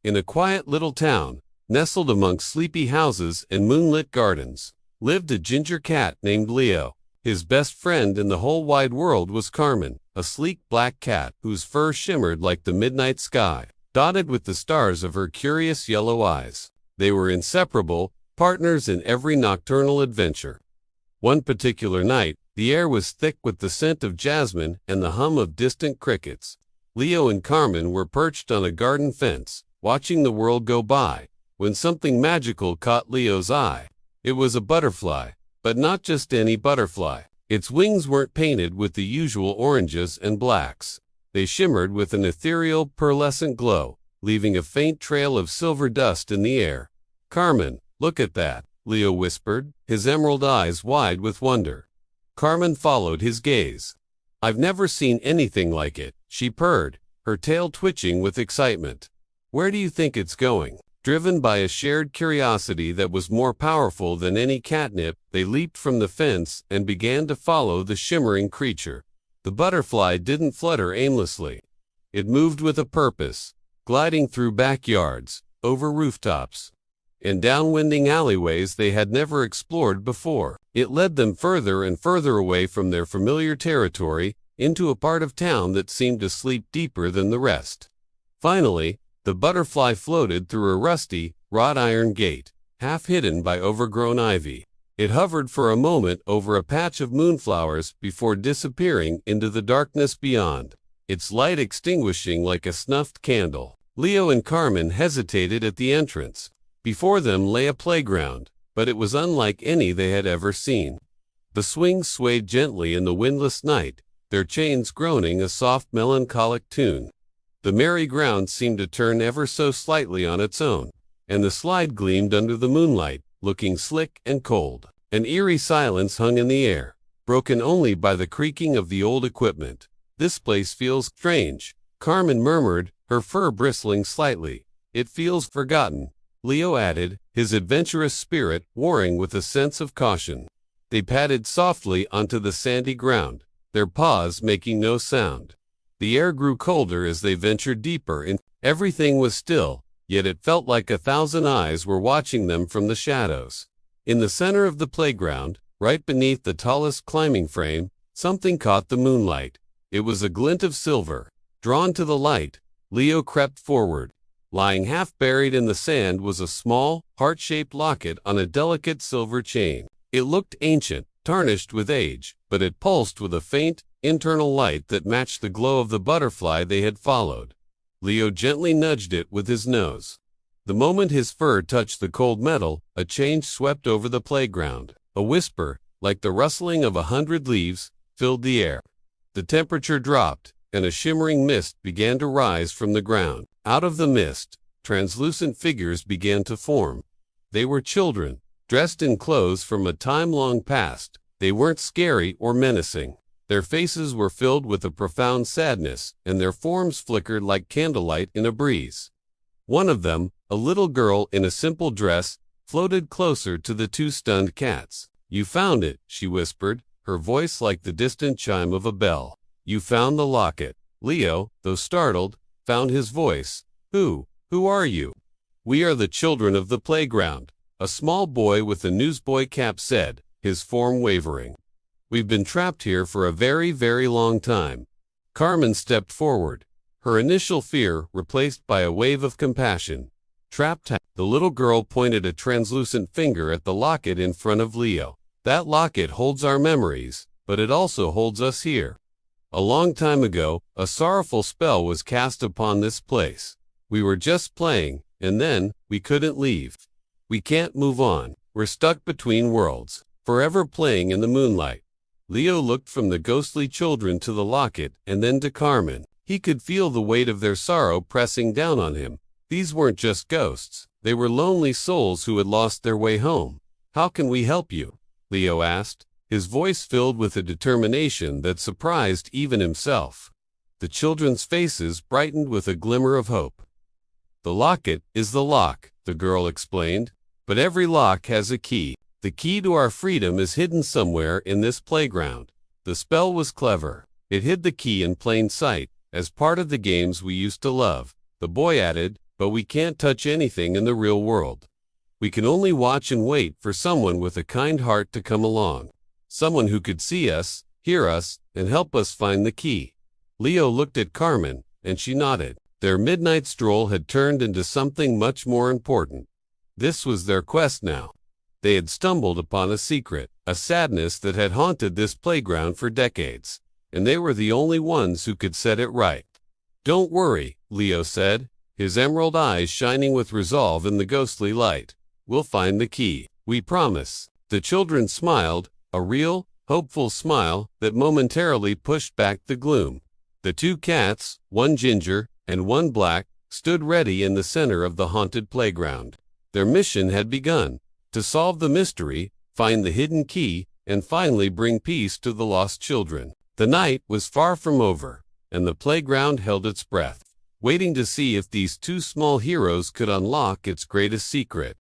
In a quiet little town, nestled amongst sleepy houses and moonlit gardens, lived a ginger cat named Leo. His best friend in the whole wide world was Carmen, a sleek black cat whose fur shimmered like the midnight sky, dotted with the stars of her curious yellow eyes. They were inseparable, partners in every nocturnal adventure. One particular night, the air was thick with the scent of jasmine and the hum of distant crickets. Leo and Carmen were perched on a garden fence, watching the world go by, when something magical caught Leo's eye. It was a butterfly, but not just any butterfly. Its wings weren't painted with the usual oranges and blacks. They shimmered with an ethereal, pearlescent glow, leaving a faint trail of silver dust in the air. "Carmen, look at that," Leo whispered, his emerald eyes wide with wonder. Carmen followed his gaze. "I've never seen anything like it," she purred, her tail twitching with excitement. "Where do you think it's going?" Driven by a shared curiosity that was more powerful than any catnip, they leaped from the fence and began to follow the shimmering creature. The butterfly didn't flutter aimlessly. It moved with a purpose, gliding through backyards, over rooftops, and down winding alleyways they had never explored before. It led them further and further away from their familiar territory, into a part of town that seemed to sleep deeper than the rest. Finally, the butterfly floated through a rusty, wrought iron gate, half hidden by overgrown ivy. It hovered for a moment over a patch of moonflowers before disappearing into the darkness beyond, its light extinguishing like a snuffed candle. Leo and Carmen hesitated at the entrance. Before them lay a playground, but it was unlike any they had ever seen. The swings swayed gently in the windless night, their chains groaning a soft melancholic tune. The merry-go-round seemed to turn ever so slightly on its own, and the slide gleamed under the moonlight, looking slick and cold. An eerie silence hung in the air, broken only by the creaking of the old equipment. "This place feels strange," Carmen murmured, her fur bristling slightly. "It feels forgotten," Leo added, his adventurous spirit warring with a sense of caution. They padded softly onto the sandy ground, their paws making no sound. The air grew colder as they ventured deeper in. Everything was still, yet it felt like 1,000 eyes were watching them from the shadows. In the center of the playground, right beneath the tallest climbing frame, something caught the moonlight. It was a glint of silver. Drawn to the light, Leo crept forward. Lying half buried in the sand was a small, heart-shaped locket on a delicate silver chain. It looked ancient, tarnished with age, but it pulsed with a faint, internal light that matched the glow of the butterfly they had followed. Leo gently nudged it with his nose. The moment his fur touched the cold metal, a change swept over the playground. A whisper, like the rustling of 100 leaves, filled the air. The temperature dropped, and a shimmering mist began to rise from the ground. Out of the mist, translucent figures began to form. They were children, dressed in clothes from a time long past. They weren't scary or menacing. Their faces were filled with a profound sadness, and their forms flickered like candlelight in a breeze. One of them, a little girl in a simple dress, floated closer to the two stunned cats. "You found it," she whispered, her voice like the distant chime of a bell. "You found the locket." Leo, though startled, found his voice. Who are you?" "We are the children of the playground," a small boy with a newsboy cap said, his form wavering. "We've been trapped here for a very, very long time." Carmen stepped forward, her initial fear replaced by a wave of compassion. "Trapped?" The little girl pointed a translucent finger at the locket in front of Leo. "That locket holds our memories, but it also holds us here. A long time ago, a sorrowful spell was cast upon this place. We were just playing, and then, we couldn't leave. We can't move on. We're stuck between worlds, forever playing in the moonlight." Leo looked from the ghostly children to the locket and then to Carmen. He could feel the weight of their sorrow pressing down on him. These weren't just ghosts. They were lonely souls who had lost their way home. "How can we help you?" Leo asked, his voice filled with a determination that surprised even himself. The children's faces brightened with a glimmer of hope. "The locket is the lock," the girl explained, "but every lock has a key. The key to our freedom is hidden somewhere in this playground." The spell was clever. It hid the key in plain sight, as part of the games we used to love, the boy added, but we can't touch anything in the real world. We can only watch and wait for someone with a kind heart to come along. Someone who could see us, hear us, and help us find the key. Leo looked at Carmen, and she nodded. Their midnight stroll had turned into something much more important. This was their quest now. They had stumbled upon a secret, a sadness that had haunted this playground for decades, and they were the only ones who could set it right. "Don't worry," Leo said, his emerald eyes shining with resolve in the ghostly light. "We'll find the key. We promise." The children smiled, a real, hopeful smile that momentarily pushed back the gloom. The two cats, one ginger and one black, stood ready in the center of the haunted playground. Their mission had begun: to solve the mystery, find the hidden key, and finally bring peace to the lost children. The night was far from over, and the playground held its breath, waiting to see if these two small heroes could unlock its greatest secret.